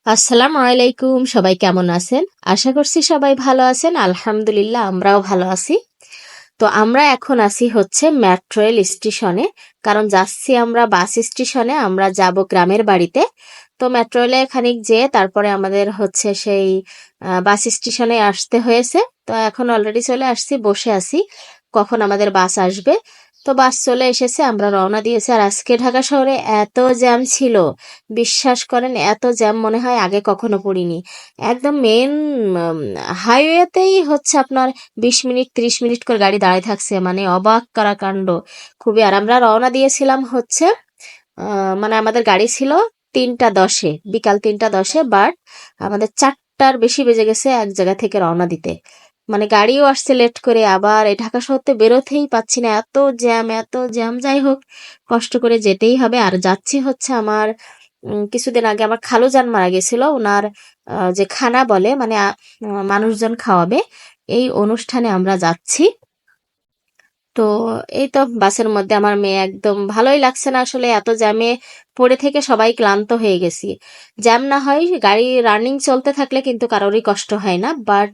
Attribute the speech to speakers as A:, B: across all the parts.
A: আসসালামু আলাইকুম, সবাই কেমন আছেন? আশা করছি সবাই ভালো আছেন। আলহামদুলিল্লাহ আমরাও ভালো আছি। তো আমরা এখন আছি হচ্ছে মেট্রো রেল স্টেশনে, কারণ যাচ্ছি আমরা বাস স্টেশনে, আমরা যাব গ্রামের বাড়িতে। তো মেট্রো রেলে খানিক যেয়ে তারপরে আমাদের হচ্ছে সেই বাস স্টেশনে আসতে হয়েছে। তো এখন অলরেডি চলে আসছি, বসে আছি কখন আমাদের বাস আসবে। তো বাস চলে এসেছে, আমরা রওনা দিয়েছি। আর আজকে ঢাকা শহরে এত জ্যাম ছিল, বিশ্বাস করেন এত জ্যাম মনে হয় আগে কখনো পড়িনি। একদম মেন হাইওয়েতেই হচ্ছে আপনার 20 মিনিট 30 মিনিট করে গাড়ি দাঁড়িয়ে থাকছে, মানে অবাক করা কাণ্ড। খুবই। আর আমরা রওনা দিয়েছিলাম হচ্ছে মানে আমাদের গাড়ি ছিল 3টা 10-এ, বিকাল 3টা 10-এ, বাট আমাদের 4টার বেশি বেজে গেছে এক জায়গা থেকে রওনা দিতে। মানে গাড়িও আসছে লেট করে, আবার এই ঢাকা শহর থেকে বেরোতেই পাচ্ছি না, এত জ্যাম এত জ্যাম। যাই হোক, কষ্ট করে যেতেই হবে। আর যাচ্ছি হচ্ছে আমার কিছুদিন আগে আমার খালুজান মারা গেছিল, ওনার যে খানা বলে, মানে মানুষজন খাওয়াবে, এই অনুষ্ঠানে আমরা যাচ্ছি। তো এই তো বাসের মধ্যে আমার মেয়ে, একদম ভালোই লাগছে না আসলে, এত জ্যামে পড়ে থেকে সবাই ক্লান্ত হয়ে গেছি। জ্যাম না হয়, গাড়ি রানিং চলতে থাকলে কিন্তু কারোরই কষ্ট হয় না, বাট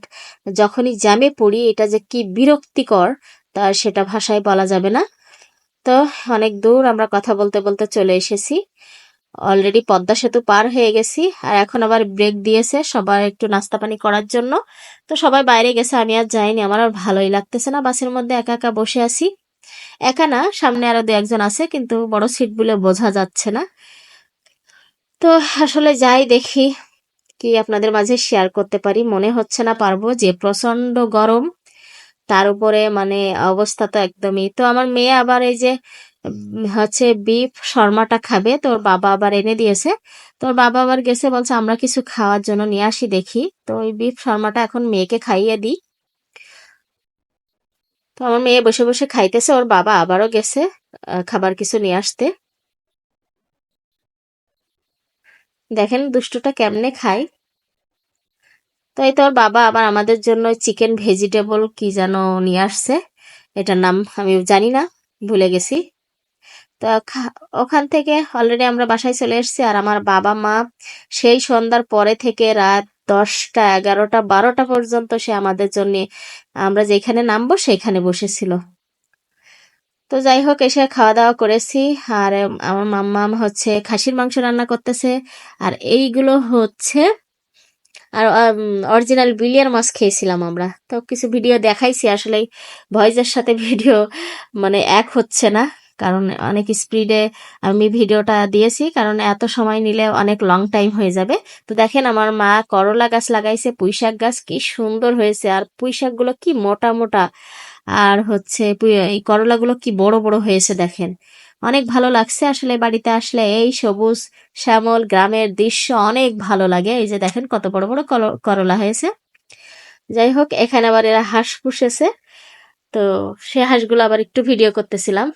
A: যখনই জ্যামে পড়ি এটা যে কি বিরক্তিকর তা সেটা ভাষায় বলা যাবে না। তো অনেক দূর আমরা কথা বলতে বলতে চলে এসেছি, অলরেডি পদ্মা সেতু পার হয়ে গেছি। আর এখন আবার ব্রেক দিয়েছে সবার একটু নাস্তা পানি করার জন্য। তো সবাই বাইরে গেছে, আমি আর যাইনি, আমার আর ভালোই লাগতেছে না বাসের মধ্যে একা একা বসে আছি। একা না, সামনে আরো 2-1 জন আছে, কিন্তু বড় সিট বলে বোঝা যাচ্ছে না। তো আসলে যাই দেখি কি আপনাদের মাঝে শেয়ার করতে পারি, মনে হচ্ছে না পারবো, যে প্রচন্ড গরম, তার উপরে মানে অবস্থা তো একদমই। তো আমার মেয়ে আবার এই যে হচ্ছে বিফ শর্মাটা খাবে, তোর বাবা আবার এনে দিয়েছে। তোর বাবা আবার গেছে, বলছে আমরা কিছু খাওয়ার জন্য নিয়ে আসি দেখি। তো ওই বিফ শর্মাটা এখন মেয়েকে খাইয়ে দিই। তো আমার মেয়ে বসে বসে খাইতেছে, ওর বাবা আবারও গেছে খাবার কিছু নিয়ে আসতে। দেখেন দুষ্টুটা কেমনে খায়। তো এই তো ওর বাবা আবার আমাদের জন্য চিকেন ভেজিটেবল কি যেন নিয়ে আসছে, এটার নাম আমি জানি না, ভুলে গেছি। তো ওখান থেকে অলরেডি আমরা বাসায় চলে এসেছি। আর আমার বাবা মা সেই সন্ধ্যার পরে থেকে রাত 10টা 11টা 12টা পর্যন্ত সে আমাদের জন্য, আমরা যেখানে নামবো সেখানে বসেছিল। তো যাই হোক, এসে খাওয়া দাওয়া করেছি। আর আমার মাম্মা হচ্ছে খাসির মাংস রান্না করতেছে। আর এইগুলো হচ্ছে, আর অরিজিনাল বিলিয়ার মাছ খেয়েছিলাম আমরা। তো কিছু ভিডিও দেখাইছি, আসলে ভয়েসের সাথে ভিডিও মানে এক হচ্ছে না, কারণ অনেক স্পিডে আমি ভিডিওটা দিয়েছি, কারণ এত সময় নিলে অনেক লং টাইম হয়ে যাবে। তো দেখেন আমার মা করলা গাছ লাগাইছে, পুঁইশাক গাছ কি সুন্দর হয়েছে, আর পুঁইশাকগুলো কি মোটা মোটা, আর হচ্ছে এই করলাগুলো কি বড় বড় হয়েছে দেখেন। অনেক ভালো লাগছে আসলে, বাড়িতে আসলে এই সবুজ শ্যামল গ্রামের দৃশ্য অনেক ভালো লাগে। এই যে দেখেন কত বড় বড় করলা হয়েছে। যাই হোক, এখানে আবার এরা হাঁস পুষেছে, তো সে হাঁসগুলো আবার একটু ভিডিও করতেছিলাম।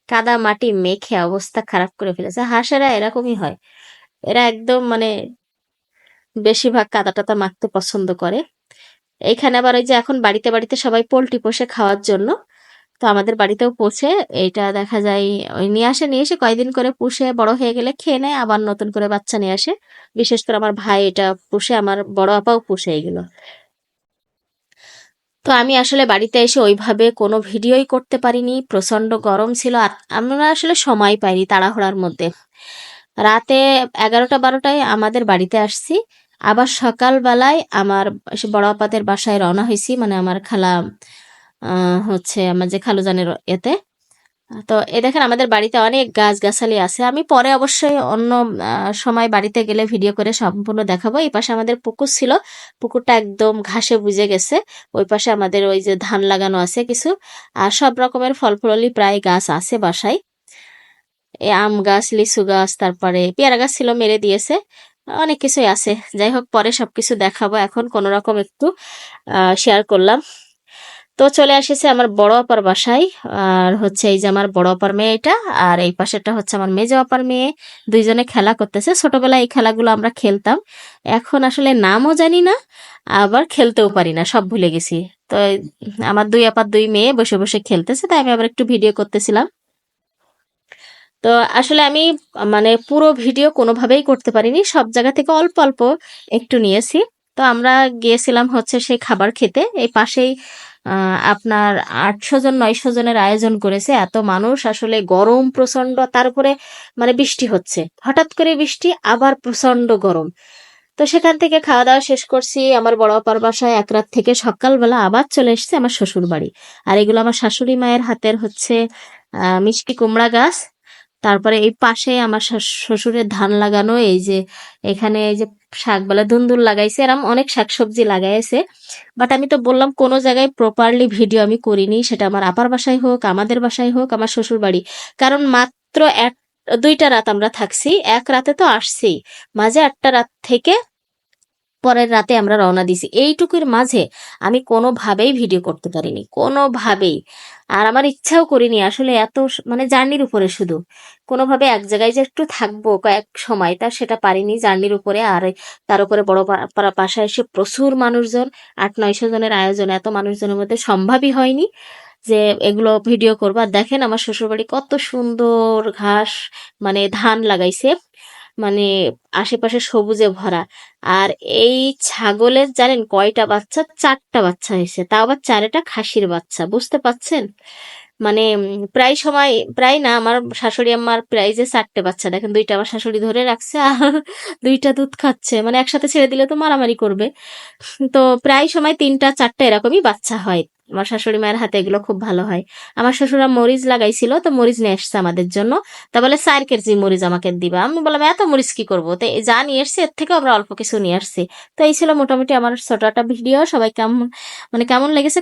A: কাদা মাটি মেখে অবস্থা খারাপ করে ফেলেছে। হাঁসেরা এরকমই হয়, এরা একদম মানে বেশিরভাগ কাদা টাদা মাখতে পছন্দ করে। এইখানে আবার ওই যে এখন বাড়িতে বাড়িতে সবাই পোল্ট্রি পোষে খাওয়ার জন্য, তো আমাদের বাড়িতেও পোষে। এইটা দেখা যায় ওই নিয়ে এসে কয়দিন করে পুষে বড় হয়ে গেলে খেয়ে নেয়, আবার নতুন করে বাচ্চা নিয়ে আসে। বিশেষ করে আমার ভাই এটা পুষে, আমার বড় আপাও পুষে এগুলো। তো আমি আসলে বাড়িতে এসে ওইভাবে কোনো ভিডিওই করতে পারিনি, প্রচন্ড গরম ছিল। আর আমরা আসলে সময় পাইনি তাড়াহুড়ার মধ্যে। রাতে 11টা 12টায় আমাদের বাড়িতে আসছি, আবার সকালবেলায় আমার বড় আপাদের বাসায় রওনা হয়েছি, মানে আমার খালা হচ্ছে আমার যে খালুজানের এতে। তো এ দেখেন আমাদের বাড়িতে অনেক গাছগাছালি আছে, আমি পরে অবশ্যই অন্য সময় বাড়িতে গেলে ভিডিও করে সম্পূর্ণ দেখাবো। এই পাশে আমাদের পুকুর ছিল, পুকুরটা একদম ঘাসে বুঝে গেছে। ওই পাশে আমাদের ওই যে ধান লাগানো আছে কিছু, আর সব রকমের ফল ফললি প্রায় গাছ আছে বাসায়। এই আম গাছ, লিচু গাছ, তারপরে পেয়ারা গাছ ছিল মেরে দিয়েছে, অনেক কিছুই আছে। যাই হোক, পরে সবকিছু দেখাবো, এখন কোনো রকম একটু শেয়ার করলাম। তো চলে এসেছে আমার বড় আপার বাসায়। আর হচ্ছে এই যে আমার বড় আপার মেয়ে এটা, আর এই পাশেরটা হচ্ছে আমার মেজো আপার মেয়ে। দুইজনে খেলা করতেছে, ছোটবেলায় এই খেলাগুলো আমরা খেলতাম, এখন আসলে নামও জানি না, আবার খেলতেও পারি না, সব ভুলে গেছি। তো আমার দুই আপার দুই মেয়ে বসে বসে খেলতেছে, তাই আমি আবার একটু ভিডিও করতেছিলাম। তো আসলে আমি মানে পুরো ভিডিও কোনোভাবেই করতে পারিনি, সব জায়গা থেকে অল্প অল্প একটু নিয়েছি। তো আমরা গিয়েছিলাম হচ্ছে সেই খাবার খেতে, এই পাশেই আপনার 800 জন 900 জনের আয়োজন করেছে। এত মানুষ, আসলে গরম প্রচন্ড, তার উপরে মানে বৃষ্টি হচ্ছে, হঠাৎ করে বৃষ্টি, আবার প্রচন্ড গরম। তো সেখান থেকে খাওয়া দাওয়া শেষ করছি আমার বড় আপার বাসায়, এক রাত থেকে সকালবেলা আবার চলে এসেছে আমার শ্বশুর বাড়ি। আর এগুলো আমার শাশুড়ি মায়ের হাতের হচ্ছে মিষ্টি কুমড়া গাছ। তারপরে এই পাশে আমার শ্বশুরের ধান লাগানো, এই যে এখানে এই যে শাক বলে ধুন্দুল লাগাইছে, এরম অনেক শাকসবজি লাগাইছে। বাট আমি তো বললাম কোনো জায়গায় প্রপারলি ভিডিও আমি করিনি, সেটা আমার আপার বাসায় হোক, আমাদের বাসায় হোক, আমার শ্বশুর বাড়ি। কারণ মাত্র 2টা রাত আমরা থাকছি, এক রাতে তো আসছি, মাঝে একটা রাত থেকে পরের রাতে আমরা রওনা দিছি। এইটুকুর মাঝে আমি কোনোভাবেই ভিডিও করতে পারিনি, কোনোভাবেই। আর আমার ইচ্ছাও করিনি আসলে, এত মানে জার্নির উপরে শুধু কোনোভাবে এক জায়গায় যে একটু থাকবো কয়েক সময়, তা সেটা পারিনি জার্নির উপরে। আর তার উপরে বড় বাসায় এসে প্রচুর মানুষজন, 800 900 জনের আয়োজন, এত মানুষজনের মধ্যে সম্ভবই হয়নি যে এগুলো ভিডিও করবো। আর দেখেন আমার শ্বশুরবাড়ি কত সুন্দর ঘাস, মানে ধান লাগাইছে, মানে আশেপাশে সবুজে ভরা। আর এই ছাগলের জানেন কয়টা বাচ্চা? 4টা বাচ্চা হয়েছে, তাও আবার 4টা খাসির বাচ্চা, বুঝতে পাচ্ছেন? মানে প্রায় সময়, প্রায় না, আমার শাশুড়ি আম্মার প্রায় যে 4টে বাচ্চা, দেখেন 2টা আমার শাশুড়ি ধরে রাখছে আর 2টা দুধ খাচ্ছে, মানে একসাথে ছেড়ে দিলে তো মারামারি করবে। তো প্রায় সময় 3টা 4টা এরকমই বাচ্চা হয়। আমার শাশুড়ি মায়ের হাতে এগুলো খুব ভালো হয়। আমার শ্বশুরা মরিচ লাগাইছিল, তো মরিচ নিয়ে এসছে আমাদের জন্য। তা বলে 4 কেজি মরিচ আমাকে দিবা। আমি বললাম এত মরিচ কি করবো, তো এই যা নিয়ে এসছে এর থেকে আমরা অল্প কিছু নিয়ে আসছি। তো এই ছিল মোটামুটি আমার ছোট একটা ভিডিও। সবাই কেমন, মানে কেমন লেগেছে